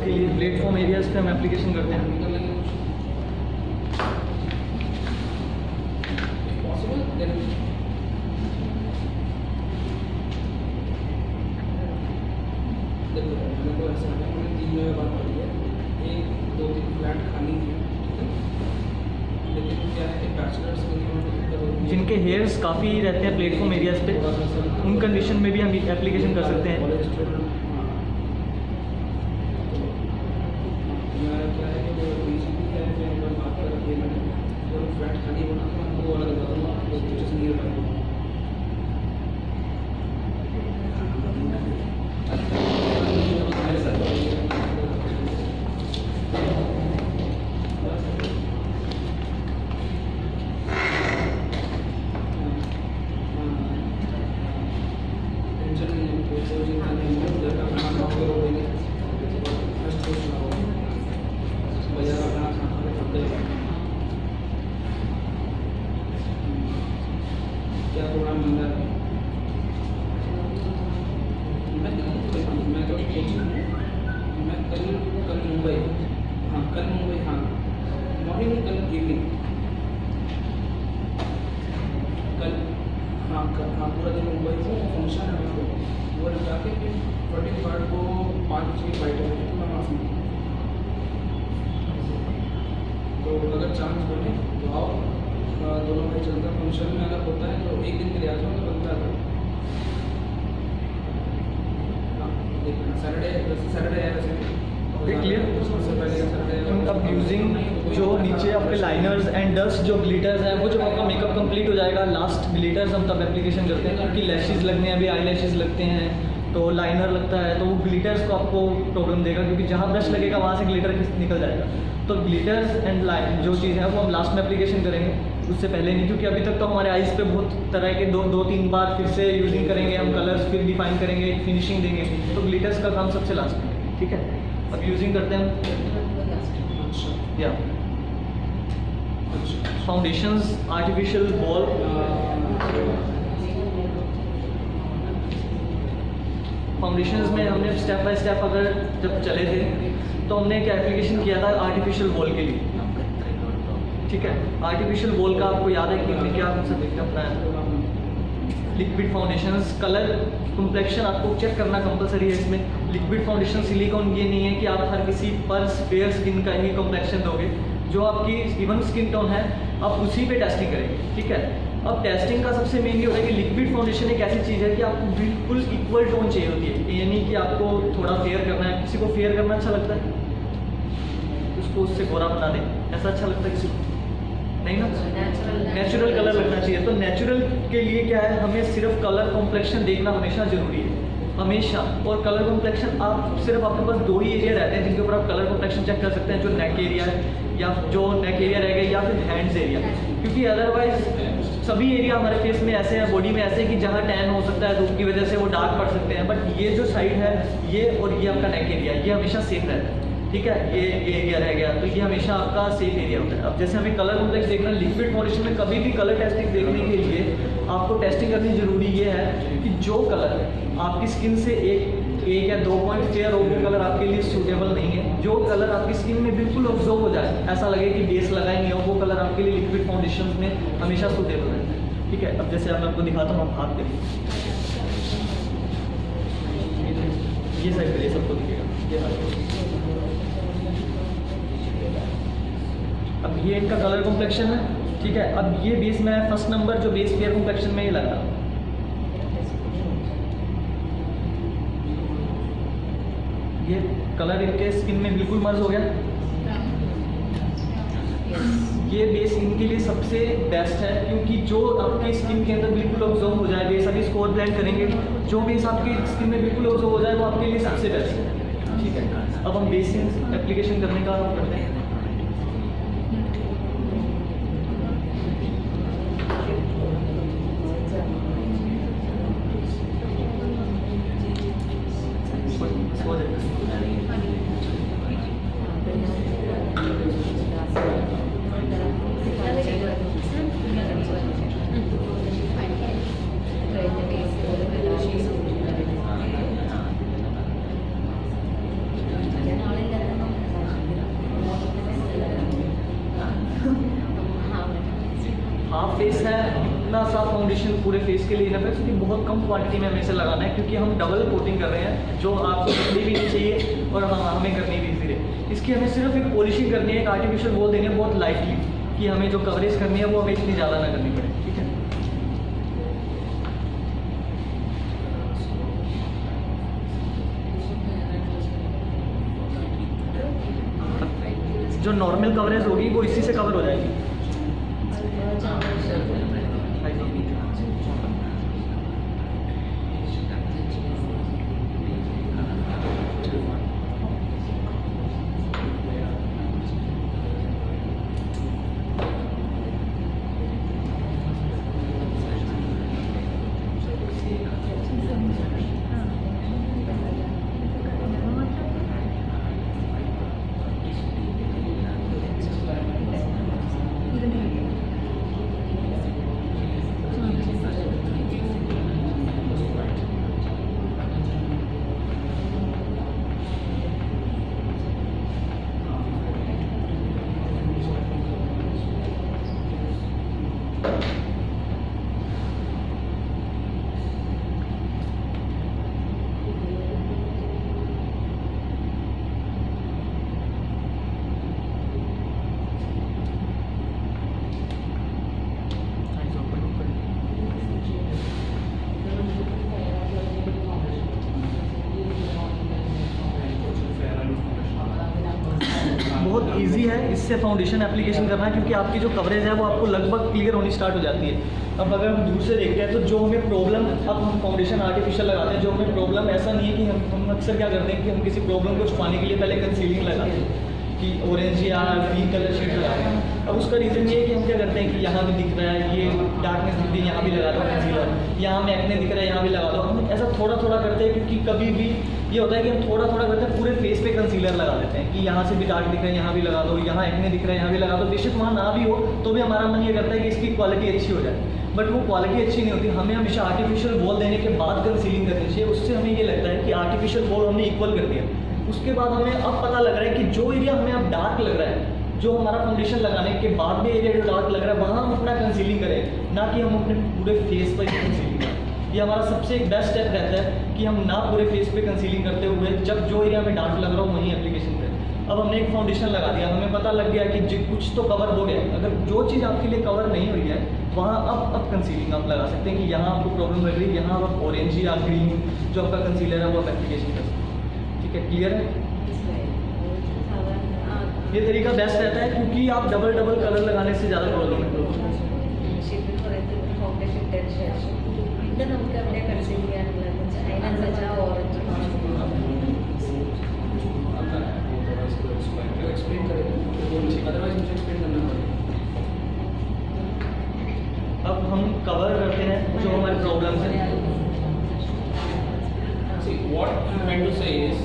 के लिए platform areas पे हम एप्लीकेशन करते हैं। जिनके हेयर्स काफ़ी रहते हैं प्लेटफॉर्म एरियाज़ पे, उन कंडीशन में भी हम एप्लीकेशन कर सकते हैं। क्या प्रोग्राम बन रहा है? मैं कल मुंबई, हाँ कल मुंबई, हाँ मॉर्निंग में, कल इवनिंग, कल हाँ पूरा दिन मुंबई से फंक्शन है वो जाके फिर 45 को 5 बजे फ्लाइट है, तो मैं वहाँ से तो अगर चांस बने तो आओ, दोनों भाई चलता फंक्शन में। अगर होता है तो एक दिन के लिए आ जाओ, तो बनता है। हाँ देखना सैटरडे है वैसे क्लियर। उससे पहले सैटरडे अब यूजिंग जो नीचे आपके लाइनर्स एंड डस्ट जो ग्लिटर्स हैं, वो जब आपका मेकअप कंप्लीट हो जाएगा, लास्ट ग्लिटर्स हम तब एप्लीकेशन करते हैं, क्योंकि लैशेस लगने हैं, अभी आई लैशेस लगते हैं तो लाइनर लगता है, तो वो ग्लिटर्स को आपको प्रॉब्लम देगा, क्योंकि जहाँ ब्रश लगेगा वहाँ से ग्लिटर निकल जाएगा। तो ग्लिटर्स एंड लाइन जो चीज़ है वो हम लास्ट में एप्लीकेशन करेंगे, उससे पहले नहीं, क्योंकि अभी तक तो हमारे आइज़ पे बहुत तरह के दो तीन बार फिर से यूजिंग करेंगे हम, कलर्स फिर डिफाइन करेंगे, फिनिशिंग देंगे, तो ग्लिटर्स का काम सबसे लास्ट में। ठीक है, अब यूजिंग करते हैं या फाउंडेशंस, आर्टिफिशियल बॉल। फाउंडेशंस में हमने स्टेप बाय स्टेप अगर जब चले थे तो हमने एक एप्लीकेशन किया था आर्टिफिशियल बॉल के लिए। ठीक है, आर्टिफिशियल बॉल का आपको याद है कि हमने क्या कंसेप्ट अपनाया? लिक्विड फाउंडेशंस, कलर कॉम्प्लेक्शन आपको चेक करना कंपलसरी है इसमें। लिक्विड फाउंडेशन सिलिकॉन ये नहीं है कि आप हर किसी पर फेयर स्किन का ही कॉम्प्लेक्शन दोगे, जो आपकी इवन स्किन टोन है आप उसी पे टेस्टिंग करेंगे। ठीक है, अब टेस्टिंग का सबसे मेन ये होता है कि लिक्विड फाउंडेशन एक ऐसी चीज़ है कि आपको बिल्कुल इक्वल टोन चाहिए होती है, ये नहीं कि आपको थोड़ा फेयर करना है। किसी को फेयर करना अच्छा लगता है, उसको उससे गोरा बना दें, ऐसा अच्छा लगता है किसी को? नहीं ना, नेचुरल कलर लगना चाहिए। तो नेचुरल के लिए क्या है, हमें सिर्फ कलर कॉम्प्लेक्शन देखना हमेशा ज़रूरी है, हमेशा। और कलर कॉम्प्लेक्शन आप सिर्फ आपके पास 2 ही एरिया रहते हैं जिनके ऊपर आप कलर कॉम्प्लेक्शन चेक कर सकते हैं, जो नेक एरिया है या जो नेक एरिया रह गया, या फिर हैंड्स एरिया, क्योंकि अदरवाइज सभी एरिया हमारे फेस में ऐसे हैं, बॉडी में ऐसे हैं कि जहाँ टैन हो सकता है धूप की वजह से, वो डार्क पड़ सकते हैं, बट ये जो साइड है ये और ये आपका नेक एरिया, ये हमेशा सेफ रहता है। ठीक है, ये एरिया रह गया तो ये हमेशा आपका सेफ एरिया होता है। अब जैसे हमें कलर कॉम्प्लेक्स देखना, लिक्विड फाउंडेशन में कभी भी कलर टेस्टिंग देखने के लिए आपको टेस्टिंग करनी जरूरी ये है कि जो कलर आपकी स्किन से एक या 2 पॉइंट फेयर हो, वो कलर आपके लिए सूटेबल नहीं है। जो कलर आपकी स्किन में बिल्कुल ऑब्जॉर्व हो जाए, ऐसा लगे कि बेस लगा ही नहीं हो, वो कलर आपके लिए लिक्विड फाउंडेशन में हमेशा सूटेबल है। ठीक है, अब जैसे मैं आपको दिखाता हूँ, हाथ पे ये साइड पे सबको दिखेगा, ये अब ये इनका कलर कॉम्प्लेक्शन है। ठीक है, अब ये बेस में फर्स्ट नंबर जो बेस फेयर कॉम्प्लेक्शन में ही लग रहा है, ये कलर इनके स्किन में बिल्कुल मर्ज हो गया। ये बेस इनके लिए सबसे बेस्ट है, क्योंकि जो आपकी स्किन के अंदर बिल्कुल ऑब्जर्व हो जाए बेस, अभी स्कोर ब्लेंड करेंगे, जो बेस आपकी स्किन में बिल्कुल ऑब्जर्व हो जाए वो आपके लिए सबसे बेस्ट है। ठीक है, अब हम बेसिक एप्लीकेशन करने का करते हैं। साफ फेस है, इतना साफ फाउंडेशन पूरे फेस के लिए इनफ है, क्योंकि बहुत कम क्वांटिटी में हमें इसे लगाना है, क्योंकि हम डबल कोटिंग कर रहे हैं जो आपको करनी भी नहीं चाहिए और हमें करनी भी इजी रहे। इसकी हमें सिर्फ एक पॉलिशिंग करनी है, एक आर्टिफिशियल वो देंगे बहुत लाइटली, कि हमें जो कवरेज करनी है वो हमें इतनी ज़्यादा ना करनी पड़े। ठीक है, जो नॉर्मल कवरेज होगी वो इसी से कवर हो जाएगी। बहुत इजी है इससे फाउंडेशन एप्लीकेशन करना, क्योंकि आपकी जो कवरेज है वो आपको लगभग क्लियर होनी स्टार्ट हो जाती है। अब अगर हम दूर से देखते हैं तो जो हमें प्रॉब्लम, अब हम फाउंडेशन आर्टिफिशियल लगाते हैं, जो हमें प्रॉब्लम ऐसा नहीं है कि हम अक्सर क्या करते हैं कि हम किसी प्रॉब्लम को छुपाने के लिए पहले कंसीलिंग लगाते हैं कि ऑरेंज या ग्रीन कलर शेड लगाते हैं। अब उसका रीज़न ये है कि हम क्या करते हैं कि यहाँ भी दिख रहा है, ये डार्कनेस दिख रही है, यहाँ भी लगा दो कंसीलर, यहाँ में एक्ने दिख रहा है, यहाँ भी लगा दो। हम ऐसा थोड़ा थोड़ा करते हैं, क्योंकि कभी भी ये होता है कि हम थोड़ा थोड़ा करते हैं, पूरे फेस पे कंसीलर लगा देते हैं कि यहाँ से भी डार्क दिख रहा है, यहाँ भी लगा दो, यहाँ एक्ने दिख रहा है, यहाँ भी लगा दो। बेशक वहाँ ना भी हो तो भी हमारा मन ये करता है कि इसकी क्वालिटी अच्छी हो जाए, बट वो क्वालिटी अच्छी नहीं होती। हमें हमेशा आर्टिफिशियल वॉल देने के बाद कंसीलिंग करनी चाहिए। उससे हमें ये लगता है कि आर्टिफिशियल वॉल हमने इक्वल कर दिया। उसके बाद हमें अब पता लग रहा है कि जो एरिया हमें अब डार्क लग रहा है, जो हमारा फाउंडेशन लगाने के बाद में एरिया जो डार्क लग रहा है, वहाँ हम अपना कंसीलिंग करें, ना कि हम अपने पूरे फेस पर कंसीलिंग करें। ये हमारा सबसे एक बेस्ट स्टेप रहता है कि हम ना पूरे फेस पे कंसीलिंग करते हुए जब जो एरिया में डार्क लग रहा हो वहीं एप्लीकेशन करें। अब हमने एक फाउंडेशन लगा दिया, हमें पता लग गया कि कुछ तो कवर हो गया। अगर जो चीज़ आपके लिए कवर नहीं हुई है वहाँ अब कंसीलिंग आप लगा सकते हैं कि यहाँ आपको प्रॉब्लम लग रही है, यहाँ आप ऑरेंज या ग्रीन जो आपका कंसीलर है वो आप एप्लीकेशन कर सकते हैं। ठीक है, क्लियर है? ये तरीका बेस्ट रहता है, क्योंकि आप डबल कलर लगाने से ज़्यादा प्रॉब्लम है। अब हम कवर करते हैं जो हमारे प्रॉब्लम्स हैं। See, what I'm trying to say is,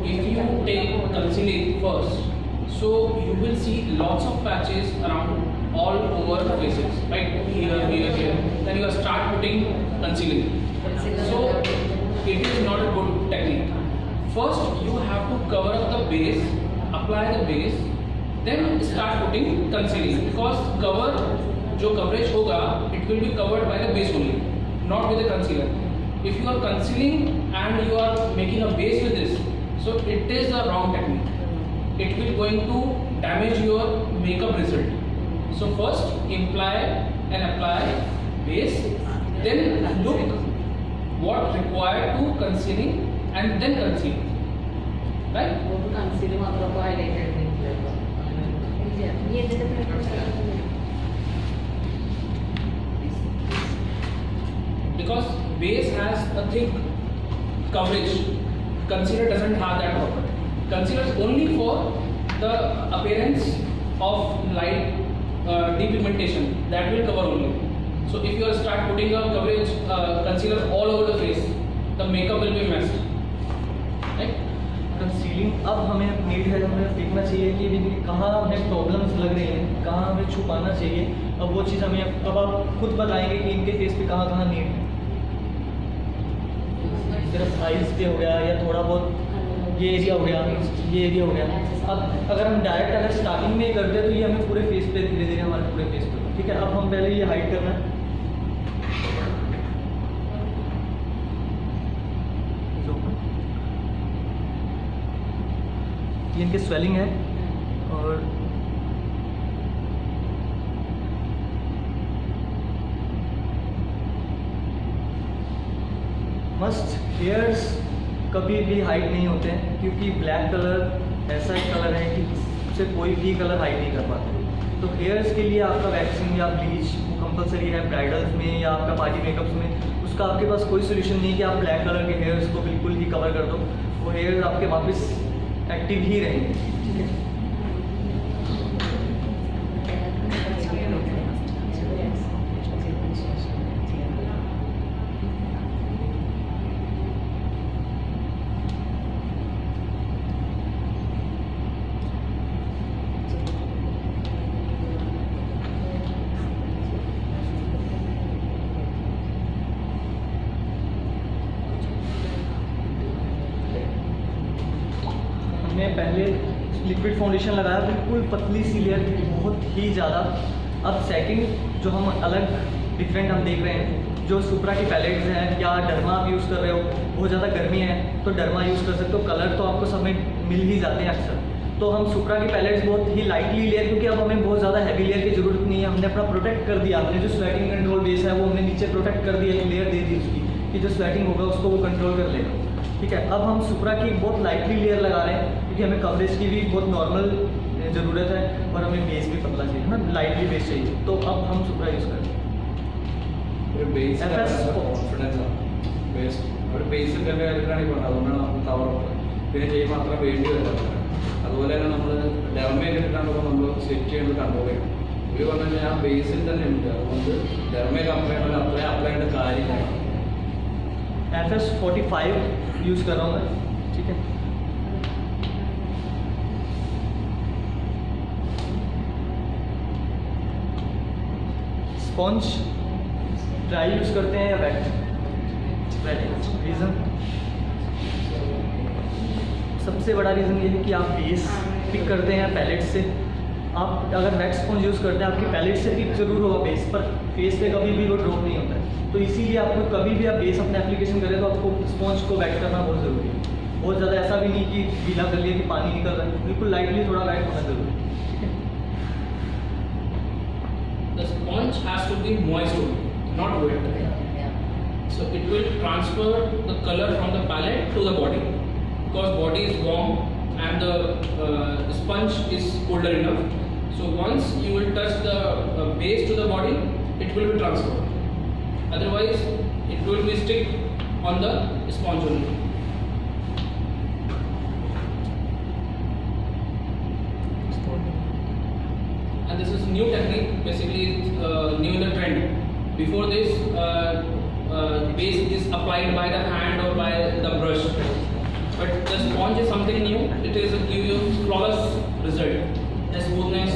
if you take concealing first, so you will see lots of patches around all over the faces, right? Here. Then you start putting concealing. So it is not a good technique. First, you have to cover up the base, apply the base, then start putting concealing. Because जो coverage होगा, it will be covered by the base only, not with the concealer. If you are concealing and you are making a base with this, so it is the wrong technique. It will going to damage your makeup result. So first apply base, then look what required to concealing and then conceal. Right? Concealing मतलब highlighted because base has a thick coverage, concealer doesn't have that property. Concealer is only for the appearance of light depigmentation, that will cover only. So if you start putting a coverage concealer all over the face, the makeup will be messed, right? Concealing अब हमें need है, हमें देखना चाहिए कि कहाँ हमें problems लग रही हैं, कहाँ हमें छुपाना चाहिए। अब वो चीज़ हमें अब आप खुद बताएंगे कि इनके फेस पे कहाँ नीड है। सिर्फ आइज़ पे हो गया या थोड़ा बहुत ये एरिया हो गया, ये एरिया हो गया। अब अगर हम डायरेक्ट स्टार्टिंग में करते हैं तो ये हमें पूरे फेस पे धीरे धीरे हमारे पूरे फेस पे ठीक है, अब हम पहले ये हाइड करना है। ये इनके स्वेलिंग है और मस्ट हेयर्स कभी भी हाइड नहीं होते हैं, क्योंकि ब्लैक कलर ऐसा एक कलर है कि उससे कोई भी कलर हाइड नहीं कर पाते। तो हेयर्स के लिए आपका वैक्सिंग या ब्लीच कंपलसरी है ब्राइडल्स में या आपका पार्टी मेकअप्स में। उसका आपके पास कोई सोल्यूशन नहीं कि आप ब्लैक कलर के हेयर्स को बिल्कुल ही कवर कर दो, वो हेयर्स आपके वापस एक्टिव ही रहेंगे। ठीक है, हमने पहले लिक्विड फाउंडेशन लगाया, बिल्कुल पतली सी लेयर थी, बहुत ही ज़्यादा। अब सेकंड जो हम अलग डिफरेंट हम देख रहे हैं, जो सुप्रा की पैलेट्स हैं या डर्मा आप यूज़ कर रहे हो, बहुत ज़्यादा गर्मी है तो डर्मा यूज़ कर सकते हो, कलर तो आपको सब में मिल ही जाते हैं अक्सर। तो हम सुप्रा की पैलेट्स बहुत ही लाइटली लेयर, क्योंकि अब हमें बहुत ज़्यादा हैवी लेयर की ज़रूरत नहीं है, हमने अपना प्रोटेक्ट कर दिया। हमने जो स्वेटिंग कंट्रोल बेस है वो हमने नीचे प्रोटेक्ट कर दिया, एक लेयर दे दी उसकी कि जो स्वेटिंग होगा उसको वो कंट्रोल कर लेगा। ठीक है, अब हम सुप्रा की बहुत लाइटली लेयर लगा रहे हैं, क्योंकि हमें कवरेज की भी बहुत नॉर्मल ज़रूरत है और हमें बेस भी पतला चाहिए ना, लाइटली बेस चाहिए। तो अब हम सुप्रा यूज़ करें। ബേസിക് എൻ്റെ കാര്യത്തിലാണ് ഇപ്പോൾ അതുകൊണ്ടാണ് നമുക്ക് കവർ പിന്നെ ചെയ്യുമ്പോൾ അത്ര വേണ്ടി വരുന്നത്. അതുപോലെ തന്നെ നമ്മൾ ഡെർമയൊക്കെ ഇട്ടിട്ടാണ് നമ്മൾ സെറ്റ് ചെയ്യുന്നത് കൺട്രോൾ ചെയ്യണം. ഇവർ പറഞ്ഞു കഴിഞ്ഞാൽ ആ ബേസിൽ തന്നെ ഉണ്ട്, അതുകൊണ്ട് ഡെർമയൊക്കെ അപ്ലൈ ചെയ്യണമെങ്കിൽ അത്രയും അപ്ലൈ ചെയ്യേണ്ട കാര്യമില്ല. FS45 यूज़ कर रहा हूँ मैं। ठीक है, स्पॉन्ज ड्राई यूज़ करते हैं या वेट? रीज़न, सबसे बड़ा रीज़न ये है कि आप बेस पिक करते हैं पैलेट से। आप अगर वेट स्पॉन्ज यूज़ करते हैं, आपकी पैलेट से पिक जरूर होगा बेस, पर फेस पे कभी भी वो ड्रॉप नहीं होता है। तो इसीलिए आपको कभी भी आप बेस अपने एप्लीकेशन करें तो आपको स्पॉन्ज को वेट करना बहुत ज़रूरी है। बहुत ज़्यादा ऐसा भी नहीं कि गीला कर लिया कि पानी निकल रहा है, बिल्कुल लाइटली थोड़ा वेट होना ज़रूरी है। The sponge has to be moist only, not wet. So it will transfer the color from the palette to the body, because body is warm and the sponge is colder enough. So once you will touch the base to the body, it will be transferred. Otherwise, it will be stick on the sponge only. And this is new technique. Basically, it's new in the trend. Before this, base is applied by the hand or by the brush. But the sponge is something new. It is give you flawless result. The smoothness.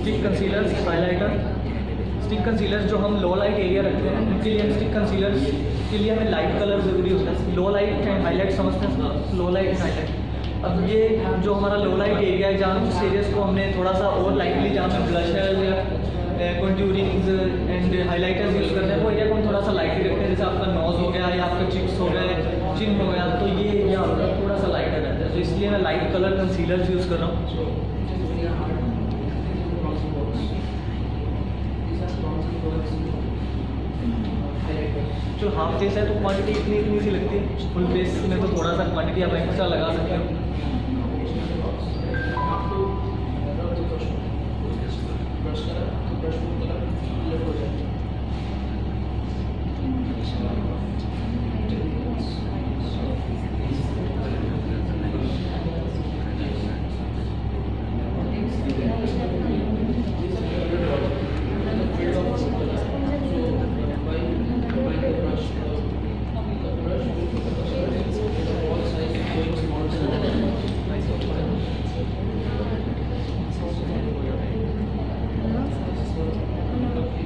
Stick concealer, highlighter. Stick concealer जो हम लो light area रखते हैं, उनके लिए हम stick concealer के लिए हमें लाइट कलर ज़रूरी होता है। लो लाइट एंड हाईलाइट समझते हैं, लो लाइट एंड हाईलाइट। अब ये जो हमारा लो लाइट एरिया है, जहाँ जिस एरियाज को हमने थोड़ा सा और लाइटली, जहाँ पे ब्लशर या कंट्यूरिंग्स एंड हाईलाइटर्स यूज़ करते हैं, वो एरिया को हम थोड़ा सा लाइटली रखते हैं। जैसे आपका नोज हो गया या आपका चिक्स हो गया, चिन हो गया, तो ये एरिया होगा थोड़ा सा लाइटर रहता है। तो इसलिए मैं लाइट कलर कंसीलर्स यूज़ कर रहा हूँ। जो हाफ फेस है तो क्वांटिटी इतनी सी लगती है, फुल फेस में तो थोड़ा सा क्वांटिटी आप एक्स्ट्रा लगा सकते हो।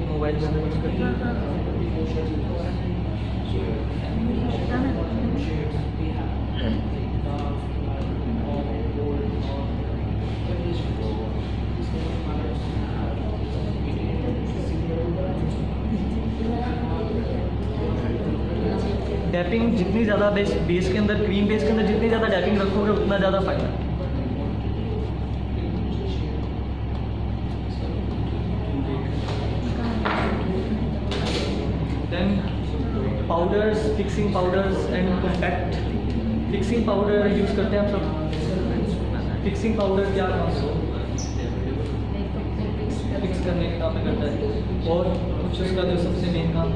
मोबाइल में यूज़ करते हैं। डैपिंग जितनी ज़्यादा बेस के अंदर, क्रीम बेस के अंदर जितनी ज़्यादा डैपिंग रखोगे उतना ज़्यादा फायदा। Then powders, fixing powders and compact. Fixing powder use करते हैं आप सब। फिक्सिंग पाउडर क्या काम है? फिक्स करने का काम में करता है। और कुछ उसका जो सबसे मेन काम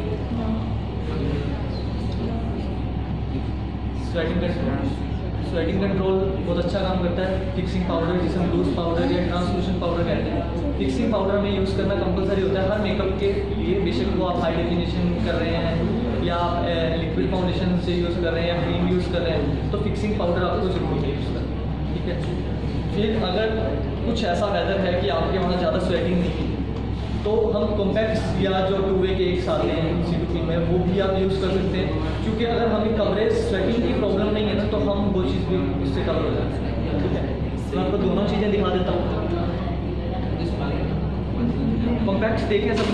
स्वेटिंग कंट्रोल बहुत अच्छा काम करता है। फिक्सिंग पाउडर जिसे हम लूज पाउडर या ट्रांसलूशन पाउडर कहते हैं, फिक्सिंग पाउडर में यूज़ करना कंपलसरी होता है हर मेकअप के लिए। बेशक वो आप हाई डेफिनेशन कर रहे हैं या आप लिक्विड फाउंडेशन से यूज़ कर रहे हैं या क्रीम यूज़ कर रहे हैं, तो फिक्सिंग पाउडर आपको ज़रूर यूज़ करना है, ठीक है। फिर अगर कुछ ऐसा वेदर है कि आपके वहाँ ज़्यादा स्वेटिंग नहीं है, तो हम कॉम्पैक्ट्स या जो 2-वे केक्स आते हैं C2P में, वो भी आप यूज़ कर सकते हैं। क्योंकि अगर हमें कवरेज स्वेटिंग की प्रॉब्लम नहीं है ना, तो हम वो चीज़ भी उससे कवर हो जाते हैं, ठीक है। मैं आपको दोनों चीज़ें दिखा देता हूँ। कॉम्पैक्ट्स देखें सब।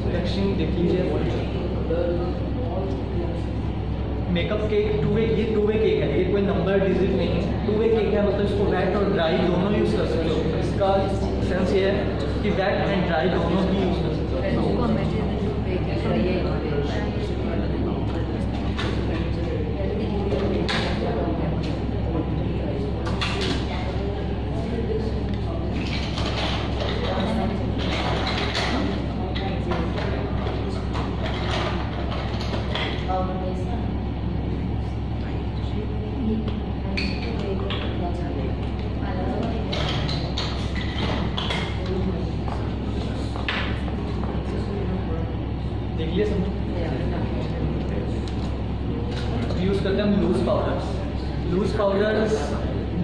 सिलेक्शन देख लीजिए। मेकअप केक 2-वे, ये 2-वे केक है, ये कोई नंबर डिजिट नहीं है। 2-वे केक है, मतलब इसको वेट और ड्राई दोनों यूज़ कर सकते हो। इसका सेंस ये है कि वेट एंड ड्राई दोनों ही यूज़ कर सकते हो। देखिए समझो। अब यूज़ करते हैं हम लूज पाउडर्स। लूज पाउडर्स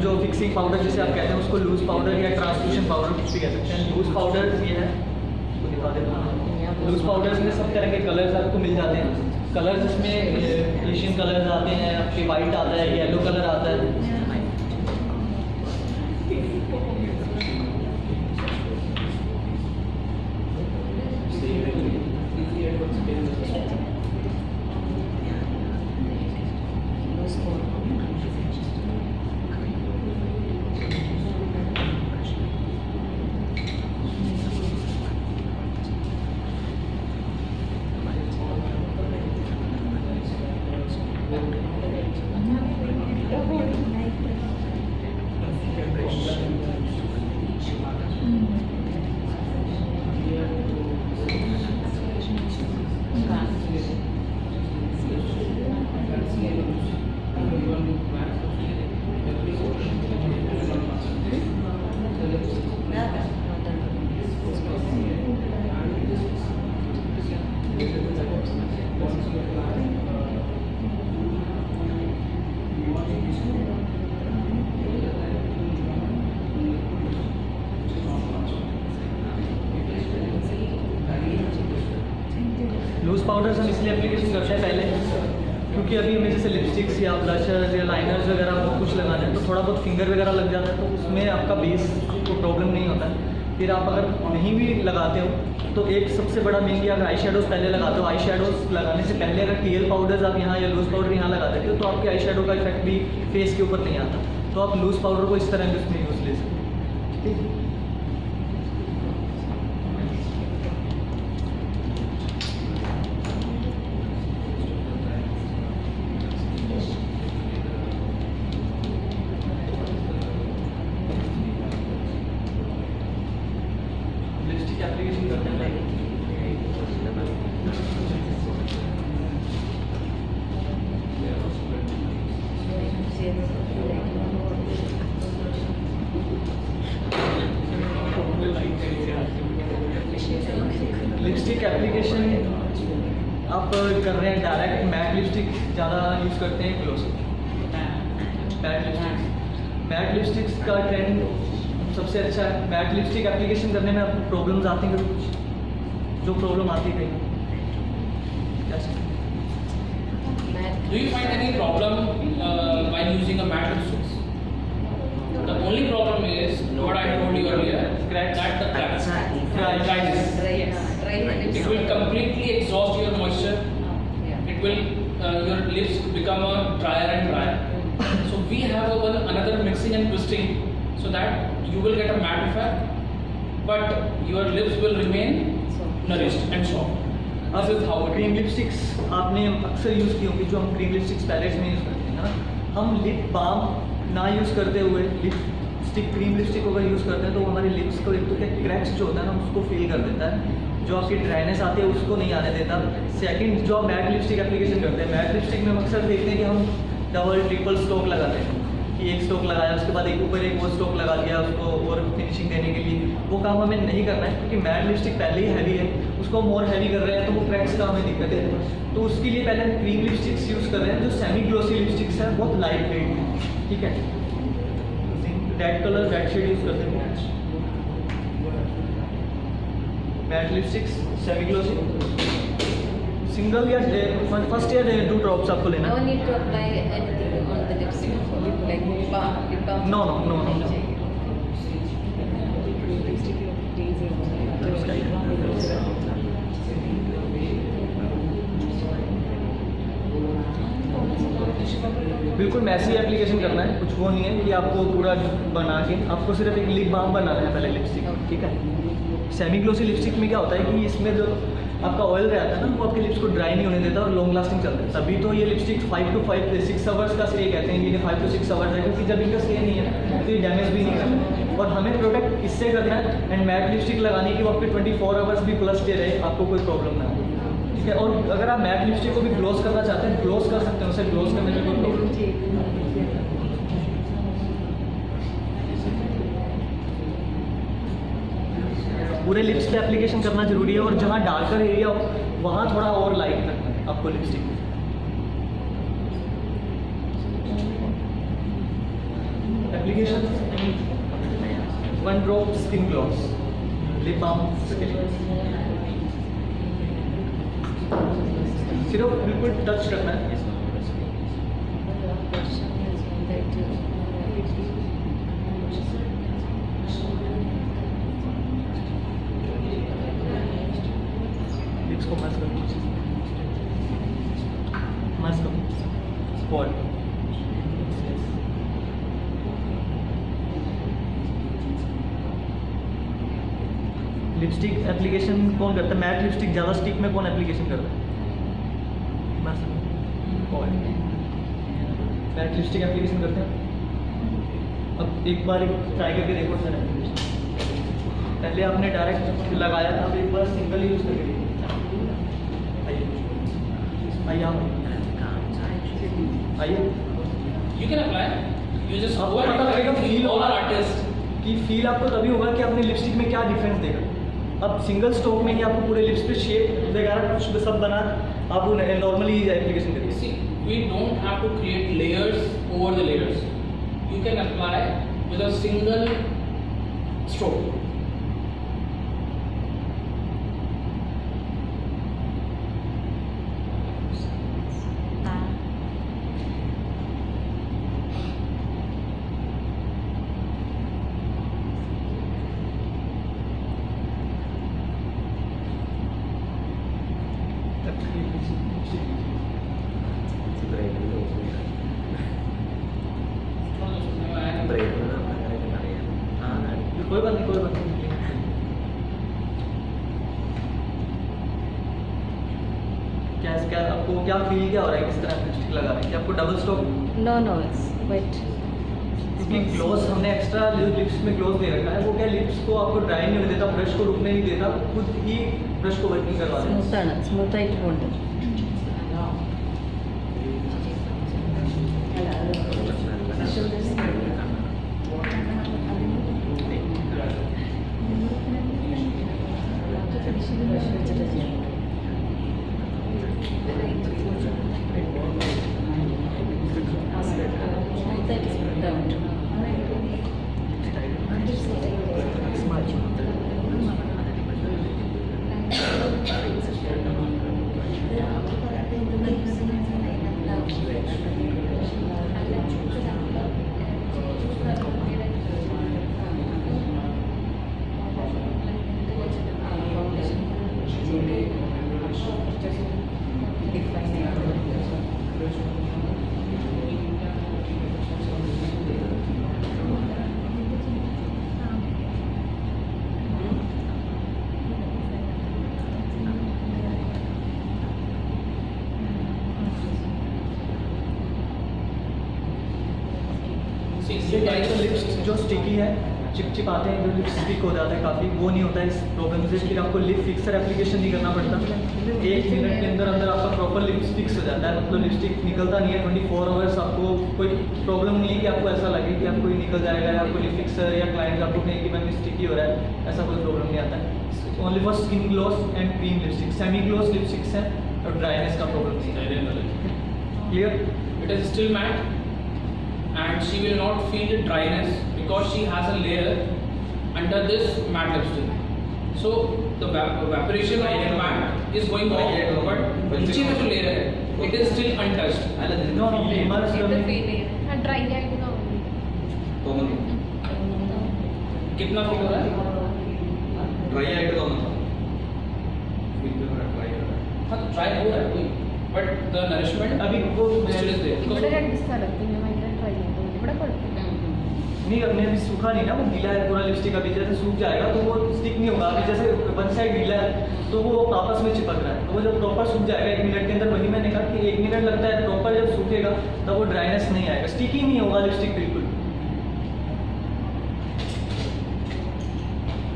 जो फिक्सिंग पाउडर जिसे आप कहते हैं, उसको लूज पाउडर या ट्रांसलूशन पाउडर कुछ भी कह सकते हैं। लूज पाउडर्स ये है, तो दिखा देता हूँ। लूज पाउडर्स में सब तरह के कलर्स आपको मिल जाते हैं। कलर्स इसमें एशियन कलर्स आते हैं, आपके वाइट आता है, येलो कलर आता है। लूज पाउडर्स हम इसलिए एप्लीकेशन करते हैं पहले, क्योंकि अभी हमें जैसे लिपस्टिक्स या ब्लशर्स या लाइनर्स वगैरह बहुत कुछ लगाना है, तो थोड़ा बहुत फिंगर वगैरह लग जाता है, तो उसमें आपका बेस को प्रॉब्लम नहीं होता है। फिर आप अगर नहीं भी लगाते हो तो एक सबसे बड़ा मेन कि अगर आई शेडोज़ पहले लगाते हो, आई शेडोज़ लगाने से पहले अगर टीएल पाउडर्स आप यहाँ या लूज़ पाउडर यहाँ लगा देते हो तो आपके आई शेडो का इफेक्ट भी फेस के ऊपर नहीं आता। तो आप लूज़ पाउडर को इस तरह भी उसमें यूज़ ले सकते हो। ठीक है। लिपस्टिक एप्लीकेशन करते हैं लिपस्टिक एप्लीकेशन आप कर रहे हैं डायरेक्ट मैट लिपस्टिक ज़्यादा यूज़ करते हैं ग्लोसी मैट लिपस्टिक्स का ट्रेंड सबसे अच्छा है। मैट लिपस्टिक एप्लीकेशन करने में आपको प्रॉब्लम्स आती हैं कुछ जो प्रॉब्लम आती है कैसे? Do you find any problem while using a matte lipsticks? The only problem is what I told you earlier, Cracks. that the cracks, dryness. It will completely exhaust your moisture. It will your lips become drier and drier. So we have another mixing and twisting so that you will get a matte effect, but your lips will remain nourished and soft. अब cream lipsticks आपने अक्सर use की होंगी, जो हम cream lipsticks pallets में use करते हैं ना, हम लिप बाम ना यूज़ करते हुए लिपस्टिक क्रीम लिपस्टिक अगर यूज़ करते हैं तो वो हमारे लिप्स को एक तो क्या क्रैक्स जो होता है ना उसको फील कर देता है, जो आपकी ड्राइनेस आती है उसको नहीं आने देता। सेकंड जो मैट लिपस्टिक एप्लीकेशन करते हैं, मैट लिपस्टिक में हम अक्सर देखते हैं कि हम डबल ट्रिपल स्ट्रोक लगाते हैं कि एक स्ट्रोक लगाया उसके बाद एक ऊपर एक और स्ट्रोक लगा दिया उसको और फिनिशिंग देने के लिए। वो काम हमें नहीं करना है क्योंकि मैट लिपस्टिक पहले ही हैवी है, उसको मोर हैवी कर रहे हैं तो वो क्रैक्स का हमें दिक्कत है। तो उसके लिए पहले हम क्रीम लिपस्टिक्स यूज़ कर रहे हैं जो सेमी ग्लोसी लिपस्टिक्स है, बहुत लाइट वेट है। ठीक है, red colour red shade use करते हैं matte lipsticks semi glossy single या फर्स्ट या 2 ड्रॉप्स आपको लेना No है। need to apply anything on the lipstick, like lip balm. No, no, no, no, no. बिल्कुल मैसी एप्लीकेशन करना है, कुछ वो नहीं है कि आपको पूरा बना के आपको सिर्फ एक लिप बाम बनाना है पहले लिपस्टिक। ठीक है, सेमी ग्लोसी लिपस्टिक में क्या होता है कि इसमें जो आपका ऑयल रहता है ना वो आपके लिप्स को ड्राई नहीं होने देता और लॉन्ग लास्टिंग चलता है। तभी तो ये लिपस्टिक 5 to 6 आवर्स का स्टे कहते हैं, ये 5 to 6 आवर्स है क्योंकि जब इनका स्टे नहीं है तो ये डैमेज भी नहीं करता। और हमें प्रोटेक्ट इससे करना है एंड मैट लिपस्टिक लगाने की वो आपके 24 आवर्स भी प्लस स्टे रहे, आपको कोई प्रॉब्लम ना हो। ठीक है, और अगर आप मैट लिपस्टिक को भी ग्लोस करना चाहते हैं ग्लोस कर सकते हैं, उसे ग्लोस करने में कोई प्रॉब्लम पूरे लिप्स पे एप्लीकेशन करना जरूरी है और जहाँ डार्कर एरिया हो वहाँ थोड़ा और लाइट रखना है आपको lipstick. Application 1 drop skin gloss lip balm के लिए सिर्फ बिल्कुल टच करना है। लिप्स को मस करो, मस करो स्पॉट। लिपस्टिक एप्लीकेशन कौन करता है? मैट लिपस्टिक ज़्यादा स्टिक में कौन एप्लीकेशन करता है? बस मैट लिपस्टिक एप्लीकेशन करते हैं। अब एक बार ट्राई करके देखो सर, पहले आपने डायरेक्ट लगाया था, अब एक बार सिंगल यूज़ करके देखिए। आइए आप आइए, You can apply. You just आपको go पता लगेगा and फील all होगा our artists. कि फील आपको तभी होगा कि अपने लिपस्टिक में क्या डिफरेंस देगा। अब सिंगल स्ट्रोक में ही आपको पूरे लिप्स पे शेप वगैरह कुछ सब बना, आप नॉर्मली एप्लीकेशन करिए। See, we don't have to create layers over the layers. You can apply with a single stroke. कोई बात नहीं, कोई बात नहीं। क्या क्या आपको क्या फील क्या हो रहा है, किस तरह लिपस्टिक लगा रहे हैं? क्या आपको double stock? No, no, it's quite. क्योंकि ग्लोस हमने एक्स्ट्रा लिप्स में ग्लोस दे रखा है, वो क्या लिप्स को आपको ड्राई नहीं होने देता, ब्रश को रुकने नहीं देता, खुद ही ब्रश को वर्किंग करवा देता है। Smooth ആണ്, smooth ആയിട്ട് പോകുന്നുണ്ട്. इससे क्या है, तो लिप्स जो स्टिकी है, चिपचिपाते हैं, जो लिप्स स्टिक हो जाते हैं काफ़ी, वो नहीं होता है इस प्रॉब्लम से। फिर आपको लिप फिक्सर एप्लीकेशन नहीं करना पड़ता, 1 मिनट के अंदर अंदर आपका प्रॉपर लिप्स फिक्स हो जाता है। मतलब लिपस्टिक निकलता नहीं है 24 आवर्स। आपको कोई प्रॉब्लम नहीं है कि आपको ऐसा लगे कि आपको ये निकल जाएगा, या आपको लिप फिक्सर या क्लाइंट आपको कहें कि मैम स्टिकी हो रहा है, ऐसा कोई प्रॉब्लम नहीं आता है। Only for skin gloss and cream lipstick, semi gloss lipsticks हैं, और ड्राइनेस का प्रॉब्लम नहीं है। Clear? It is still matte, and she will not feel dryness because she has a layer under this matte lipstick. So the evaporation of matte is going off, but नीचे में जो layer है, it is still untouched. No, no, immerse dry आएगी ना कितना feel हो रहा है? ड्राई आയിട്ട് തോന്നുന്നു. ड्राई है. हाँ तो dry हो रहा है कोई, but the nourishment अभी वो still is there. ഇവിടെ രണ്ട് സ്ഥലത്ത് ഞാൻ ഭയങ്കര ട്രൈ ചെയ്തു, ഇവിടെ കുഴപ്പമില്ല. नहीं, अपने अभी सूखा नहीं ना, वो गीला है पूरा लिपस्टिक। अभी जैसे सूख जाएगा तो वो स्टिक नहीं होगा। अभी जैसे वन साइड गीला है तो वो आपस में चिपक रहा है, तो वो जब प्रॉपर सूख जाएगा 1 मिनट के अंदर, वही मैंने कहा कि 1 मिनट लगता है, प्रॉपर जब सूखेगा तब वो ड्राइनेस नहीं आएगा, स्टिकी नहीं होगा लिपस्टिक बिल्कुल।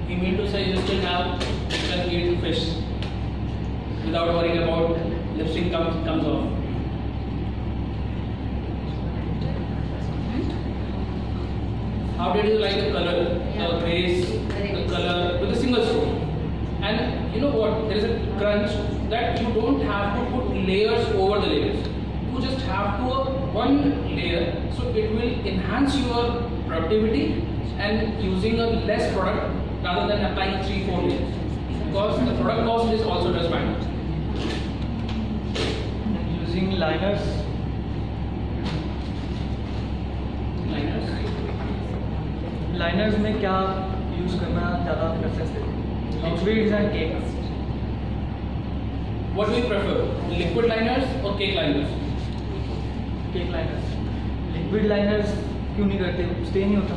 You mean to say you still have, you can eat fish without worrying about lipstick comes off? How did you like the color, the base, the color with a single stroke? And you know what? There is a crunch that you don't have to put layers over the layers. You just have to one layer, so it will enhance your productivity and using a less product rather than applying 3-4 layers. Because the product cost is also does matter. Using liners, Liners. Liners में क्या use करना ज़्यादा कर सकते हैं? Liquids and cake. What do you prefer? Liquid liners or cake liners? Cake liners. Liquid liners क्यों नहीं करते? स्टे नहीं होता।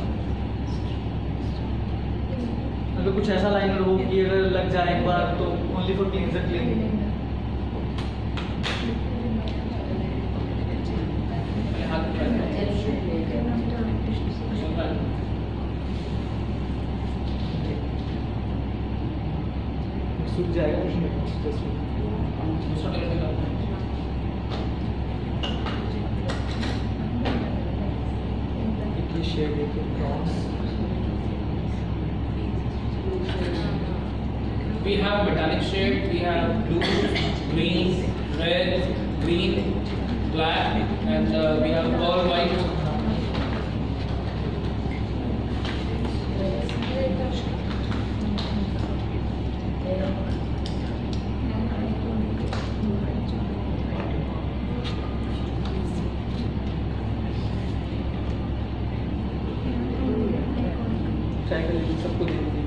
अगर कुछ ऐसा लाइनर हो कि अगर लग जाए एक बार तो ओनली फॉर क्लींजर क्लीन। हाथ में try करो। सूख जाएगा कुछ नहीं, दूसरा कलर निकालो। ये शेड है कि brown. We have metallic shade, we have blue, green, red, green, black, and we have pearl white. Try कर लीजिए, सबको दे दीजिए।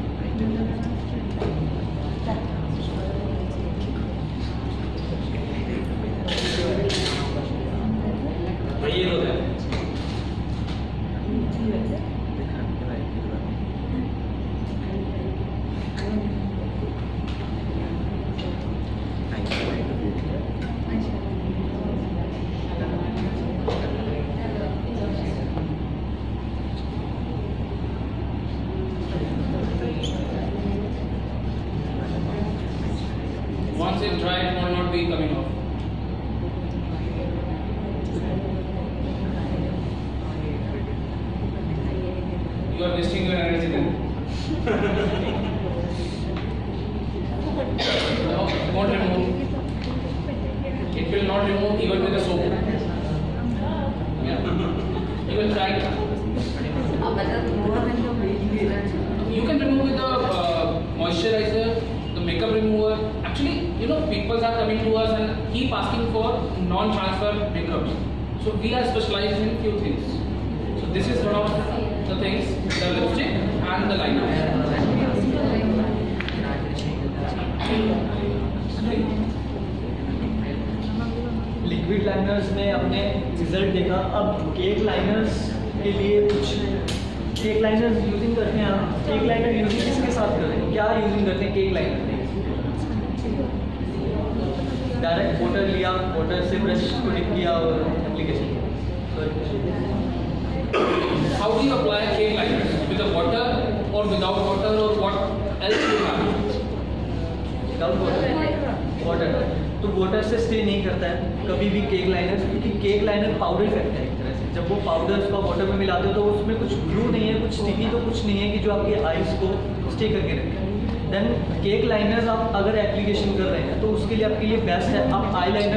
once it's dry, it will not be coming off. You are wasting your energy then. No, it won't remove. It will not remove even with the soap. Yeah. You will try. You can remove with the moisturizer, the makeup remover. Actually, you know, people are coming to us and keep asking for non-transfer makeups. So we are specialized in few things. So this is one of the things: the lipstick and the liner. Liquid liners में हमने result देखा। अब cake liners के लिए कुछ cake liners using करते हैं आप। केक लाइनर यूजिंग किसके साथ कर रहे हैं, क्या यूजिंग करते हैं केक लाइनर? डायरेक्ट वाटर लिया, वाटर से ब्रश को डिप किया और application. How do you apply cake liners? With the water or without water, or what else you have? Without water. तो वाटर से स्टे नहीं करता है कभी भी केक लाइनर, क्योंकि केक लाइनर पाउडर करता है एक तरह से। जब वो पाउडर उसका वाटर में मिलाते हो तो उसमें कुछ ग्लू नहीं है, कुछ स्टिकी तो कुछ नहीं है कि जो आपके आईज को स्टे करके रखे। देन केक लाइनर्स आप अगर एप्लीकेशन कर रहे हैं तो उसके लिए आपके लिए बेस्ट है आप आई लाइनर